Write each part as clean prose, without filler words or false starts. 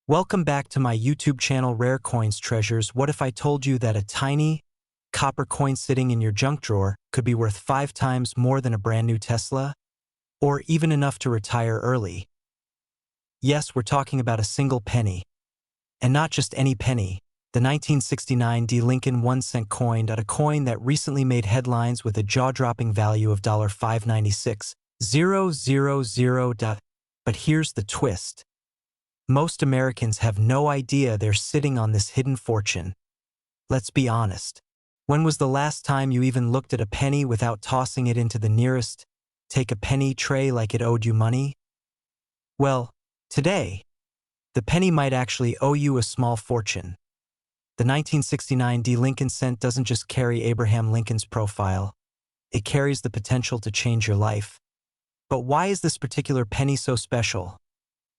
Welcome back to my YouTube channel Rare Coins Treasures. What if I told you that a tiny copper coin sitting in your junk drawer could be worth 5 times more than a brand new Tesla? Or even enough to retire early? Yes, we're talking about a single penny. And not just any penny. The 1969 D. Lincoln 1-cent coin, a coin that recently made headlines with a jaw-dropping value of $596,000. But here's the twist. Most Americans have no idea they're sitting on this hidden fortune. Let's be honest. When was the last time you even looked at a penny without tossing it into the nearest take-a-penny tray like it owed you money? Well, today, the penny might actually owe you a small fortune. The 1969 D. Lincoln cent doesn't just carry Abraham Lincoln's profile. It carries the potential to change your life. But why is this particular penny so special?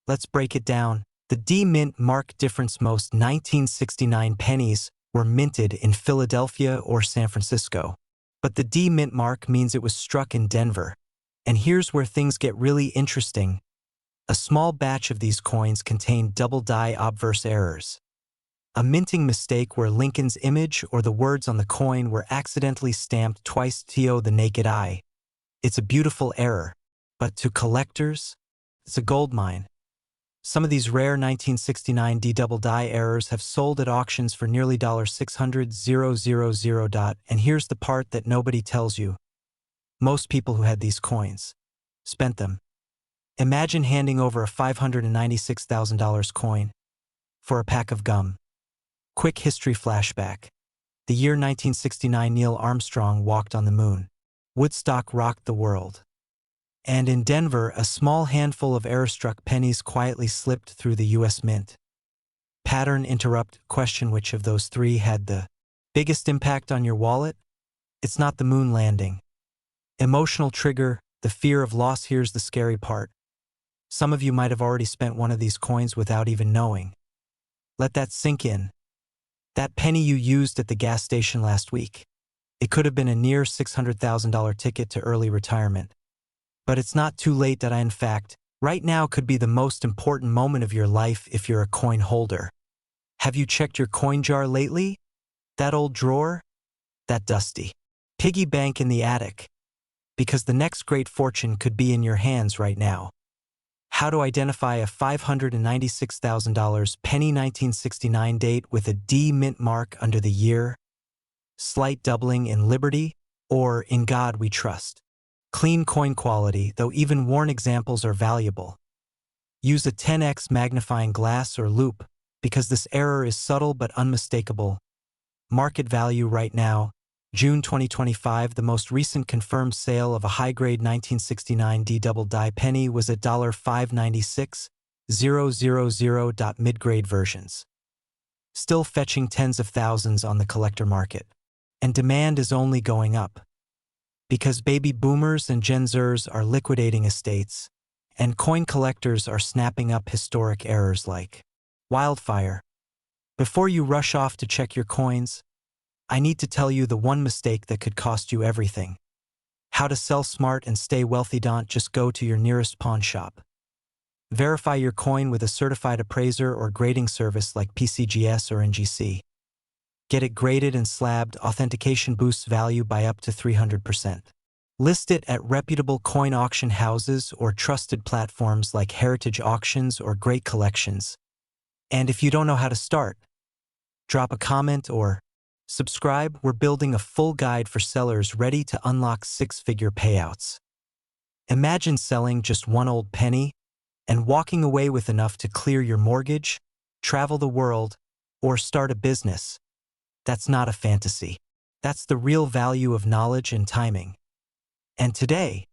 Let's break it down. The D mint mark difference. Most 1969 pennies were minted in Philadelphia or San Francisco. But the D mint mark means it was struck in Denver. And here's where things get really interesting. A small batch of these coins contained double die obverse errors. A minting mistake where Lincoln's image or the words on the coin were accidentally stamped twice to the naked eye. It's a beautiful error, but to collectors, it's a goldmine. Some of these rare 1969 D double die errors have sold at auctions for nearly $600,000. And here's the part that nobody tells you. Most people who had these coins spent them. Imagine handing over a $596,000 coin for a pack of gum. Quick history flashback. The year 1969, Neil Armstrong walked on the moon. Woodstock rocked the world. And in Denver, a small handful of error-struck pennies quietly slipped through the U.S. Mint. Pattern interrupt. Question: which of those three had the biggest impact on your wallet? It's not the moon landing. Emotional trigger, the fear of loss. Here's the scary part. Some of you might have already spent one of these coins without even knowing. Let that sink in. That penny you used at the gas station last week. It could have been a near $600,000 ticket to early retirement. But it's not too late. In fact, right now could be the most important moment of your life if you're a coin holder. Have you checked your coin jar lately? That old drawer? That dusty piggy bank in the attic? Because the next great fortune could be in your hands right now. How to identify a $596,000 penny 1969 date with a D mint mark under the year? Slight doubling in Liberty, or In God We Trust. Clean coin quality, though even worn examples are valuable. Use a 10x magnifying glass or loupe, because this error is subtle but unmistakable. Market value right now, June 2025. The most recent confirmed sale of a high-grade 1969 D double die penny was at $596,000. Mid-grade versions still fetching tens of thousands on the collector market. And demand is only going up. Because baby boomers and Gen Zers are liquidating estates, and coin collectors are snapping up historic errors like wildfire. Before you rush off to check your coins, I need to tell you the one mistake that could cost you everything. How to sell smart and stay wealthy. Don't just go to your nearest pawn shop. Verify your coin with a certified appraiser or grading service like PCGS or NGC. Get it graded and slabbed. Authentication boosts value by up to 300%. List it at reputable coin auction houses or trusted platforms like Heritage Auctions or Great Collections. And if you don't know how to start, drop a comment or subscribe. We're building a full guide for sellers ready to unlock 6-figure payouts. Imagine selling just one old penny and walking away with enough to clear your mortgage, travel the world, or start a business. That's not a fantasy. That's the real value of knowledge and timing. And today,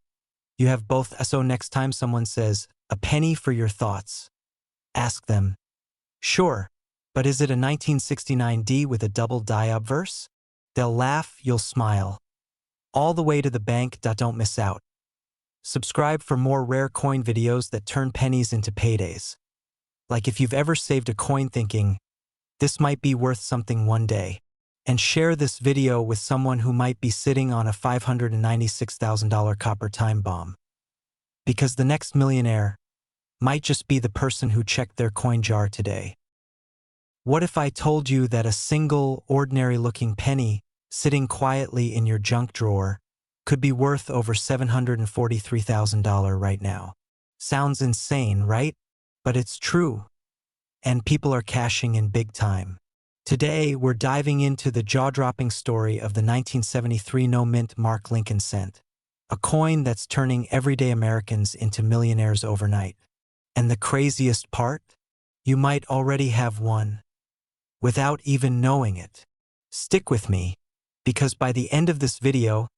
you have both. So next time someone says, a penny for your thoughts, ask them, sure, but is it a 1969 D with a double die obverse? They'll laugh, you'll smile. All the way to the bank. Don't miss out. Subscribe for more rare coin videos that turn pennies into paydays. Like if you've ever saved a coin thinking, this might be worth something one day. And share this video with someone who might be sitting on a $596,000 copper time bomb. Because the next millionaire might just be the person who checked their coin jar today. What if I told you that a single, ordinary-looking penny sitting quietly in your junk drawer could be worth over $743,000 right now? Sounds insane, right? But it's true, and people are cashing in big time. Today, we're diving into the jaw-dropping story of the 1973 no-mint mark Lincoln cent, a coin that's turning everyday Americans into millionaires overnight. And the craziest part? You might already have one, without even knowing it. Stick with me, because by the end of this video,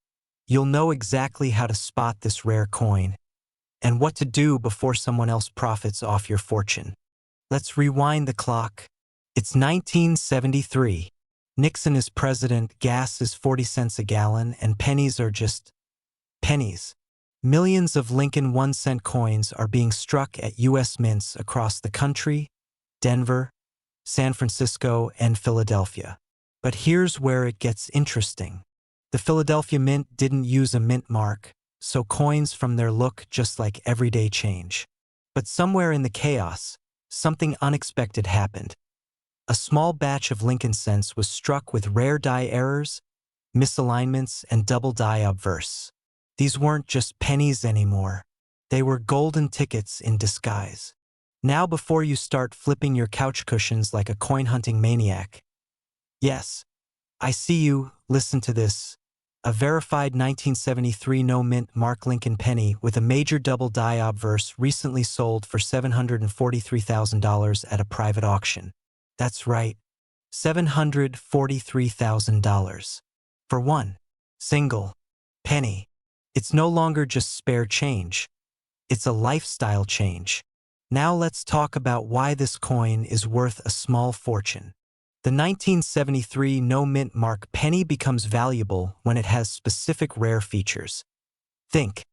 you'll know exactly how to spot this rare coin and what to do before someone else profits off your fortune. Let's rewind the clock. It's 1973. Nixon is president, gas is 40 cents a gallon, and pennies are just pennies. Millions of Lincoln 1-cent coins are being struck at U.S. mints across the country, Denver, San Francisco, and Philadelphia. But here's where it gets interesting. The Philadelphia Mint didn't use a mint mark, so coins from there look just like everyday change. But somewhere in the chaos, something unexpected happened. A small batch of Lincoln cents was struck with rare die errors, misalignments, and double die obverse. These weren't just pennies anymore. They were golden tickets in disguise. Now before you start flipping your couch cushions like a coin-hunting maniac. Yes, I see you, listen to this. A verified 1973 no-mint mark Lincoln penny with a major double die obverse recently sold for $743,000 at a private auction. That's right, $743,000. For one single penny. It's no longer just spare change. It's a lifestyle change. Now let's talk about why this coin is worth a small fortune. The 1973 no-mint mark penny becomes valuable when it has specific rare features. Think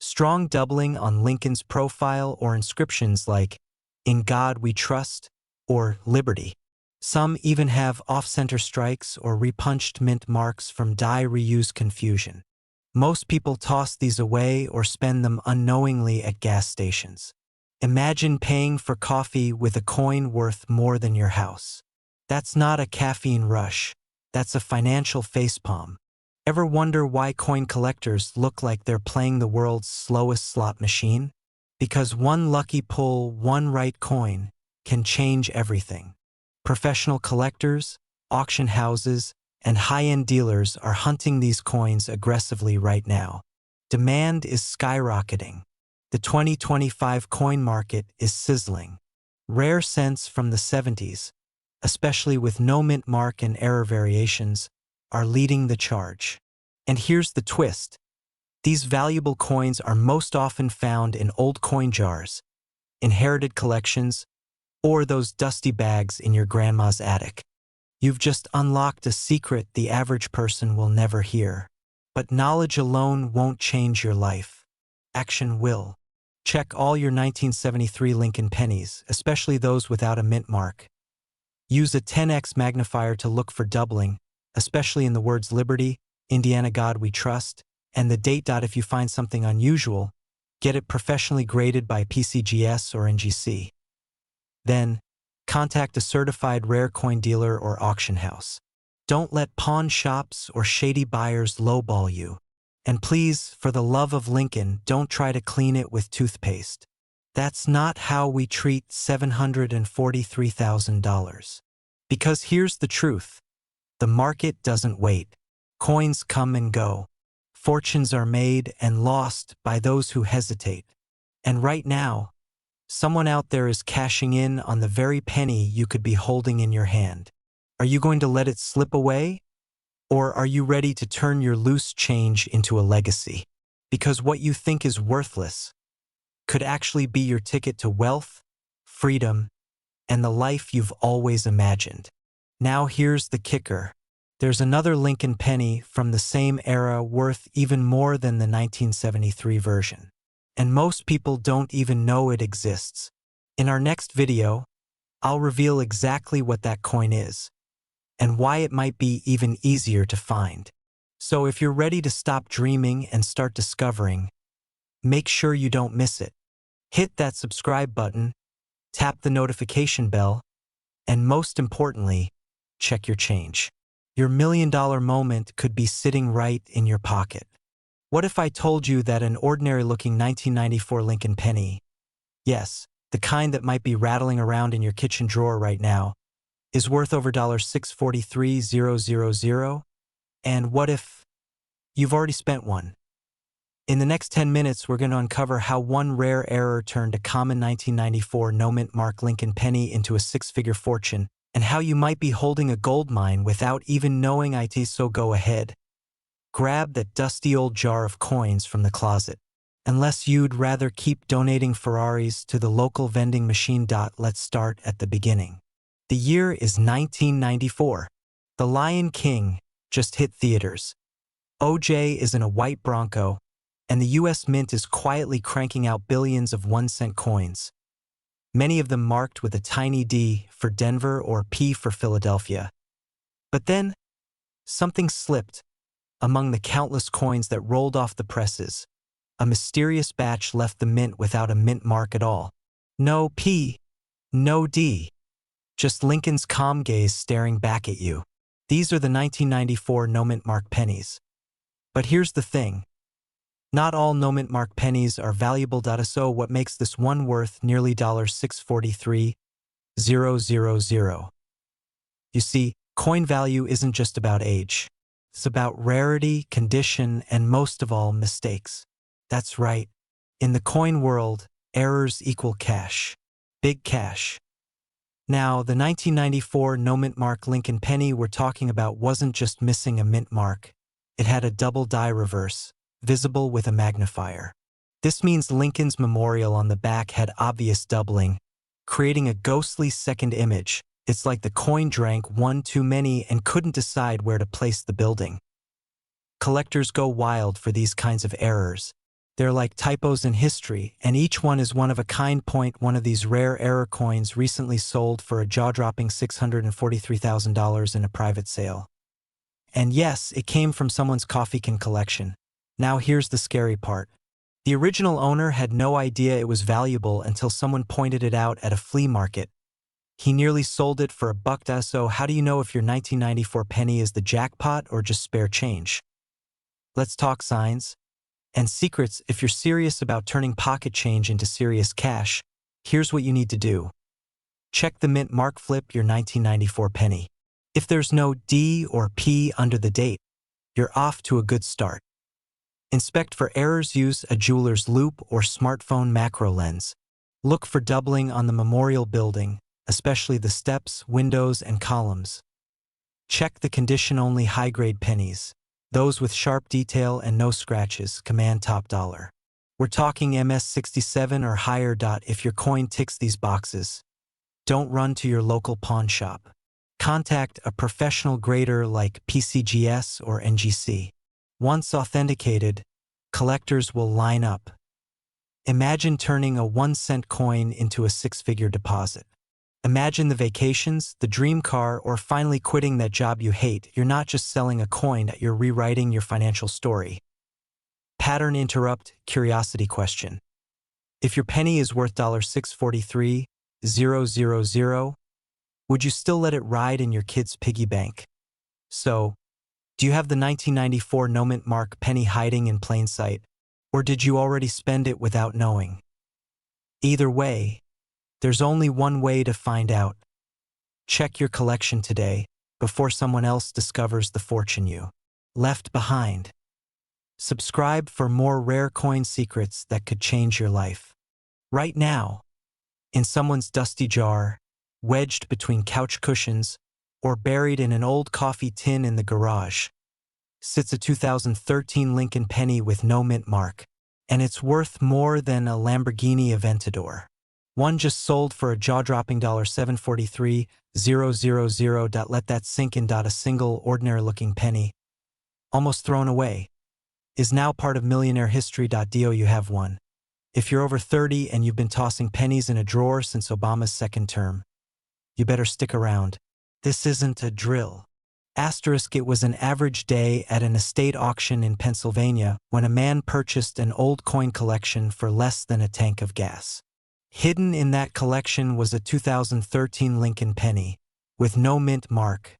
strong doubling on Lincoln's profile or inscriptions like, "In God We Trust," or "Liberty." Some even have off-center strikes or repunched mint marks from die reuse confusion. Most people toss these away or spend them unknowingly at gas stations. Imagine paying for coffee with a coin worth more than your house. That's not a caffeine rush. That's a financial facepalm. Ever wonder why coin collectors look like they're playing the world's slowest slot machine? Because one lucky pull, one right coin, can change everything. Professional collectors, auction houses, and high-end dealers are hunting these coins aggressively right now. Demand is skyrocketing. The 2025 coin market is sizzling. Rare cents from the 70s, especially with no mint mark and error variations, are leading the charge. And here's the twist. These valuable coins are most often found in old coin jars, inherited collections, or those dusty bags in your grandma's attic. You've just unlocked a secret the average person will never hear. But knowledge alone won't change your life. Action will. Check all your 1973 Lincoln pennies, especially those without a mint mark. Use a 10x magnifier to look for doubling, especially in the words Liberty, Indiana God We Trust, and the date. If you find something unusual, get it professionally graded by PCGS or NGC. Then, contact a certified rare coin dealer or auction house. Don't let pawn shops or shady buyers lowball you. And please, for the love of Lincoln, don't try to clean it with toothpaste. That's not how we treat $743,000. Because here's the truth. The market doesn't wait. Coins come and go. Fortunes are made and lost by those who hesitate. And right now, someone out there is cashing in on the very penny you could be holding in your hand. Are you going to let it slip away? Or are you ready to turn your loose change into a legacy? Because what you think is worthless could actually be your ticket to wealth, freedom, and the life you've always imagined. Now here's the kicker. There's another Lincoln penny from the same era worth even more than the 1973 version. And most people don't even know it exists. In our next video, I'll reveal exactly what that coin is and why it might be even easier to find. So if you're ready to stop dreaming and start discovering, make sure you don't miss it. Hit that subscribe button, tap the notification bell, and most importantly, check your change. Your $1,000,000 moment could be sitting right in your pocket. What if I told you that an ordinary-looking 1994 Lincoln Penny, yes, the kind that might be rattling around in your kitchen drawer right now, is worth over $643,000? And what if you've already spent one? In the next 10 minutes, we're going to uncover how one rare error turned a common 1994 no-mint mark Lincoln penny into a six-figure fortune, and how you might be holding a gold mine without even knowing it. So go ahead. Grab that dusty old jar of coins from the closet. Unless you'd rather keep donating Ferraris to the local vending machine. Let's start at the beginning. The year is 1994. The Lion King just hit theaters. OJ is in a white Bronco, and the U.S. Mint is quietly cranking out billions of 1-cent coins, many of them marked with a tiny D for Denver or P for Philadelphia. But then, something slipped among the countless coins that rolled off the presses. A mysterious batch left the mint without a mint mark at all. No P, no D, just Lincoln's calm gaze staring back at you. These are the 1994 no-mint mark pennies. But here's the thing. Not all no-mint mark pennies are valuable. So what makes this one worth nearly $643,000? You see, coin value isn't just about age. It's about rarity, condition, and most of all, mistakes. That's right. In the coin world, errors equal cash. Big cash. Now, the 1994 no-mint mark Lincoln penny we're talking about wasn't just missing a mint mark. It had a double die reverse, visible with a magnifier. This means Lincoln's memorial on the back had obvious doubling, creating a ghostly second image. It's like the coin drank one too many and couldn't decide where to place the building. Collectors go wild for these kinds of errors. They're like typos in history, and each one is one of a kind. One of these rare error coins recently sold for a jaw-dropping $643,000 in a private sale. And yes, it came from someone's coffee can collection. Now here's the scary part. The original owner had no idea it was valuable until someone pointed it out at a flea market. He nearly sold it for $1. So how do you know if your 1994 penny is the jackpot or just spare change? Let's talk signs and secrets. If you're serious about turning pocket change into serious cash, here's what you need to do. Check the mint mark. Flip your 1994 penny. If there's no D or P under the date, you're off to a good start. Inspect for errors. Use a jeweler's loupe or smartphone macro lens. Look for doubling on the memorial building, especially the steps, windows, and columns. Check the condition-only high-grade pennies. Those with sharp detail and no scratches command top dollar. We're talking MS67 or higher. If your coin ticks these boxes, don't run to your local pawn shop. Contact a professional grader like PCGS or NGC. Once authenticated, collectors will line up. Imagine turning a 1-cent coin into a six-figure deposit. Imagine the vacations, the dream car, or finally quitting that job you hate. You're not just selling a coin, you're rewriting your financial story. Pattern interrupt, curiosity question. If your penny is worth $643,000, would you still let it ride in your kid's piggy bank? So, do you have the 1994 no-mint mark penny hiding in plain sight, or did you already spend it without knowing? Either way, there's only one way to find out. Check your collection today before someone else discovers the fortune you left behind. Subscribe for more rare coin secrets that could change your life. Right now, in someone's dusty jar, wedged between couch cushions, or buried in an old coffee tin in the garage, sits a 2013 Lincoln penny with no mint mark, and it's worth more than a Lamborghini Aventador. One just sold for a jaw-dropping $743,000. Let that sink in. A single ordinary-looking penny, almost thrown away, is now part of millionaire history. You have one. If you're over 30 and you've been tossing pennies in a drawer since Obama's second term, you better stick around. This isn't a drill. Asterisk, it was an average day at an estate auction in Pennsylvania when a man purchased an old coin collection for less than a tank of gas. Hidden in that collection was a 2013 Lincoln penny, with no mint mark,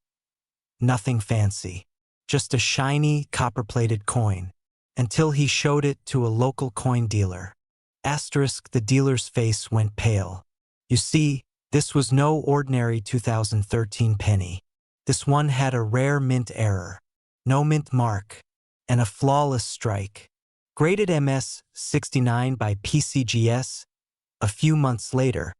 nothing fancy, just a shiny, copper-plated coin, until he showed it to a local coin dealer. Asterisk, the dealer's face went pale. You see, this was no ordinary 2013 penny. This one had a rare mint error, no mint mark, and a flawless strike. Graded MS 69 by PCGS. A few months later,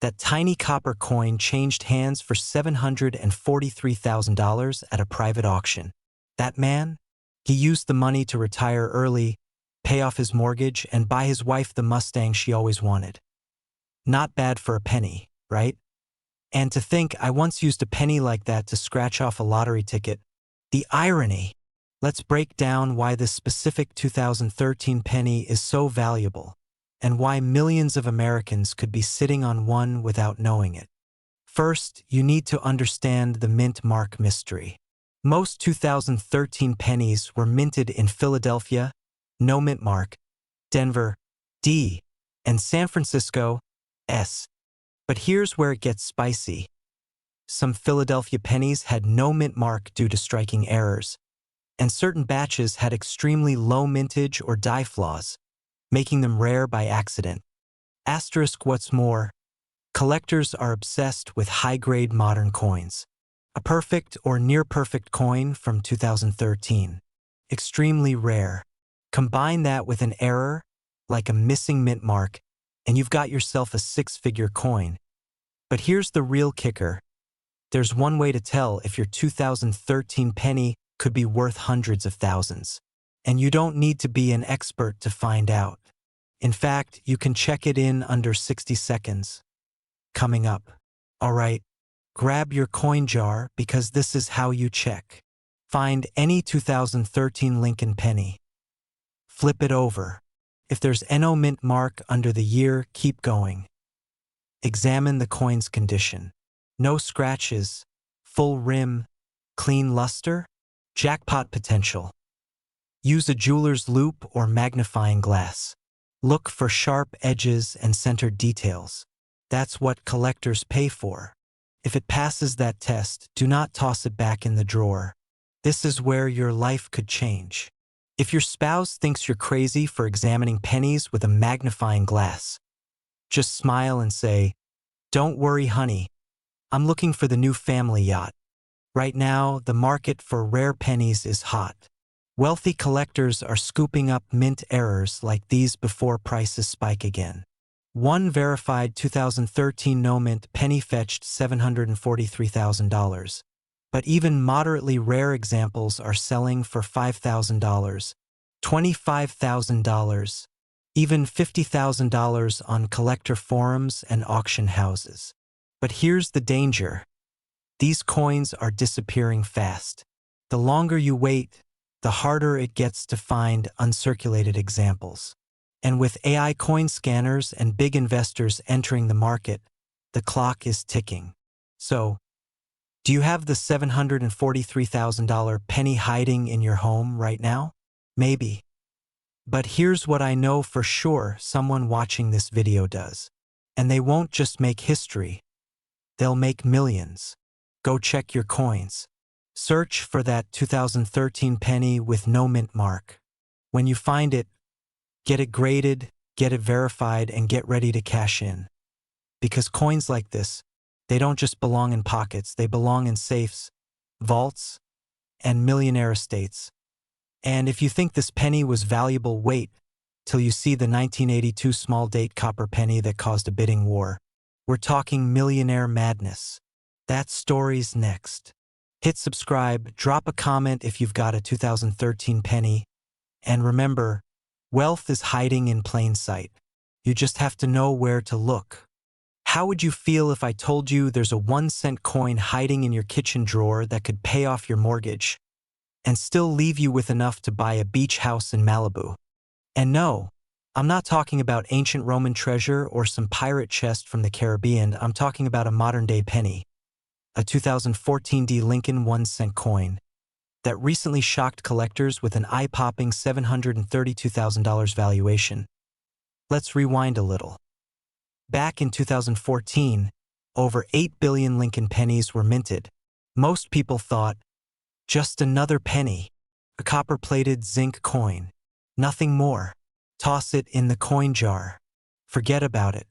that tiny copper coin changed hands for $743,000 at a private auction. That man? He used the money to retire early, pay off his mortgage, and buy his wife the Mustang she always wanted. Not bad for a penny, right? And to think I once used a penny like that to scratch off a lottery ticket. The irony! Let's break down why this specific 2013 penny is so valuable, and why millions of Americans could be sitting on one without knowing it. First, you need to understand the mint mark mystery. Most 2013 pennies were minted in Philadelphia, no mint mark, Denver, D, and San Francisco, S. But here's where it gets spicy. Some Philadelphia pennies had no mint mark due to striking errors, and certain batches had extremely low mintage or die flaws, making them rare by accident. Asterisk, what's more, collectors are obsessed with high-grade modern coins. A perfect or near-perfect coin from 2013. Extremely rare. Combine that with an error, like a missing mint mark, and you've got yourself a six-figure coin. But here's the real kicker. There's one way to tell if your 2013 penny could be worth hundreds of thousands. And you don't need to be an expert to find out. In fact, you can check it in under 60 seconds. Coming up. All right, grab your coin jar because this is how you check. Find any 2013 Lincoln penny. Flip it over. If there's no mint mark under the year, keep going. Examine the coin's condition. No scratches, full rim, clean luster, jackpot potential. Use a jeweler's loupe or magnifying glass. Look for sharp edges and centered details. That's what collectors pay for. If it passes that test, do not toss it back in the drawer. This is where your life could change. If your spouse thinks you're crazy for examining pennies with a magnifying glass, just smile and say, "Don't worry, honey. I'm looking for the new family yacht." Right now, the market for rare pennies is hot. Wealthy collectors are scooping up mint errors like these before prices spike again. One verified 2013 no-mint penny fetched $743,000. But even moderately rare examples are selling for $5,000, $25,000, even $50,000 on collector forums and auction houses. But here's the danger. These coins are disappearing fast. The longer you wait, the harder it gets to find uncirculated examples. And with AI coin scanners and big investors entering the market, the clock is ticking. So, do you have the $743,000 penny hiding in your home right now? Maybe. But here's what I know for sure someone watching this video does. And they won't just make history. They'll make millions. Go check your coins. Search for that 2013 penny with no mint mark. When you find it, get it graded, get it verified, and get ready to cash in. Because coins like this, they don't just belong in pockets, they belong in safes, vaults, and millionaire estates. And if you think this penny was valuable, wait till you see the 1982 small date copper penny that caused a bidding war. We're talking millionaire madness. That story's next. Hit subscribe, drop a comment if you've got a 2013 penny, and remember, wealth is hiding in plain sight. You just have to know where to look. How would you feel if I told you there's a 1-cent coin hiding in your kitchen drawer that could pay off your mortgage and still leave you with enough to buy a beach house in Malibu? And no, I'm not talking about ancient Roman treasure or some pirate chest from the Caribbean. I'm talking about a modern-day penny, a 2014 D Lincoln 1-cent coin that recently shocked collectors with an eye-popping $732,000 valuation. Let's rewind a little. Back in 2014, over 8 billion Lincoln pennies were minted. Most people thought, just another penny, a copper-plated zinc coin. Nothing more. Toss it in the coin jar. Forget about it.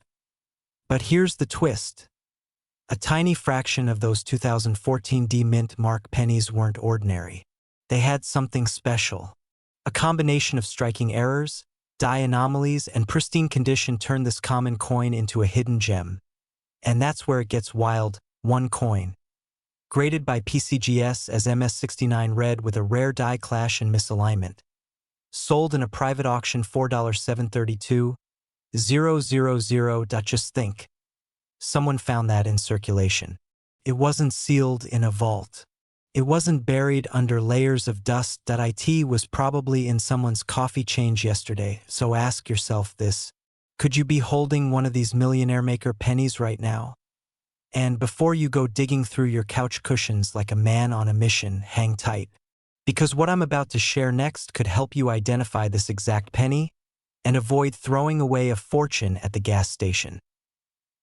But here's the twist. A tiny fraction of those 2014 D-Mint mark pennies weren't ordinary. They had something special. A combination of striking errors, die anomalies, and pristine condition turned this common coin into a hidden gem. And that's where it gets wild. One coin, graded by PCGS as MS69 red with a rare die clash and misalignment. Sold in a private auction $4,732,000. Just think. Someone found that in circulation. It wasn't sealed in a vault. It wasn't buried under layers of dust. It was probably in someone's coffee change yesterday. So ask yourself this. Could you be holding one of these millionaire maker pennies right now? And before you go digging through your couch cushions like a man on a mission, hang tight. Because what I'm about to share next could help you identify this exact penny and avoid throwing away a fortune at the gas station.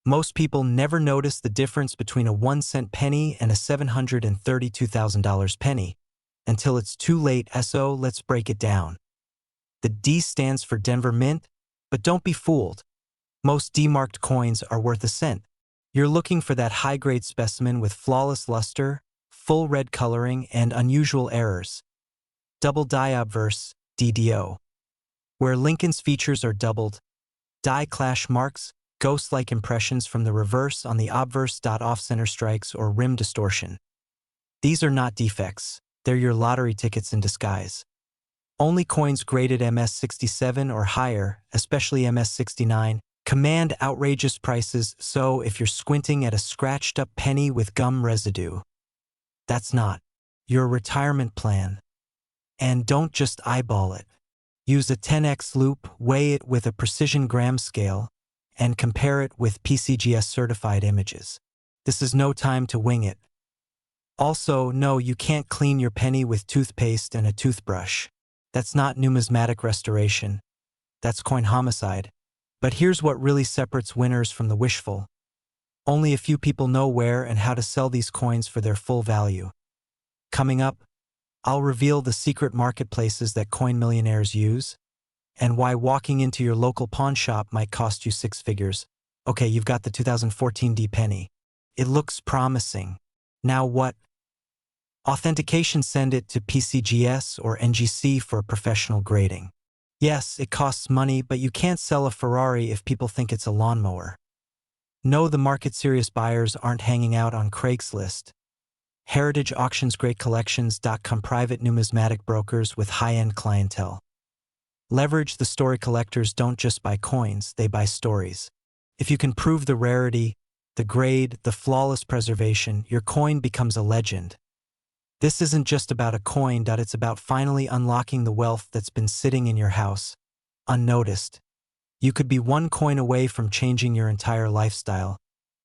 Most people never notice the difference between a 1-cent penny and a $732,000 penny until it's too late. So let's break it down. The D stands for Denver Mint, but don't be fooled. Most D-marked coins are worth a cent. You're looking for that high-grade specimen with flawless luster, full red coloring, and unusual errors. Double die obverse, DDO. Where Lincoln's features are doubled, die clash marks, ghost-like impressions from the reverse on the obverse. Off-center strikes or rim distortion. These are not defects. They're your lottery tickets in disguise. Only coins graded MS67 or higher, especially MS69, command outrageous prices. So if you're squinting at a scratched-up penny with gum residue, that's not your retirement plan. And don't just eyeball it. Use a 10x loop, weigh it with a precision gram scale, and compare it with PCGS certified images. This is no time to wing it. Also, no, you can't clean your penny with toothpaste and a toothbrush. That's not numismatic restoration. That's coin homicide. But here's what really separates winners from the wishful. Only a few people know where and how to sell these coins for their full value. Coming up, I'll reveal the secret marketplaces that coin millionaires use, and why walking into your local pawn shop might cost you 6 figures. Okay, you've got the 2014 D penny. It looks promising. Now what? Authentication. Send it to PCGS or NGC for professional grading. Yes, it costs money, but you can't sell a Ferrari if people think it's a lawnmower. No, the market-serious buyers aren't hanging out on Craigslist. Heritage auctions, great collections.com, private numismatic brokers with high-end clientele. Leverage. The story collectors don't just buy coins, they buy stories. If you can prove the rarity, the grade, the flawless preservation, your coin becomes a legend. This isn't just about a coin. It's about finally unlocking the wealth that's been sitting in your house, unnoticed. You could be one coin away from changing your entire lifestyle,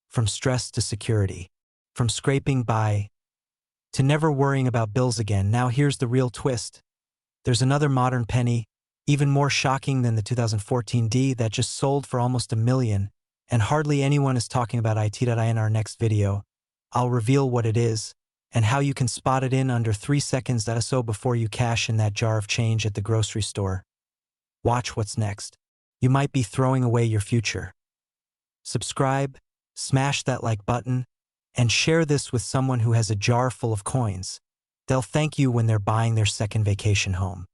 from stress to security, from scraping by to never worrying about bills again. Now here's the real twist. There's another modern penny, even more shocking than the 2014 D, that just sold for almost $1 million, and hardly anyone is talking about it. In our next video, I'll reveal what it is and how you can spot it in under 3 seconds. So before you cash in that jar of change at the grocery store. Watch what's next. You might be throwing away your future. Subscribe, smash that like button, and share this with someone who has a jar full of coins. They'll thank you when they're buying their second vacation home.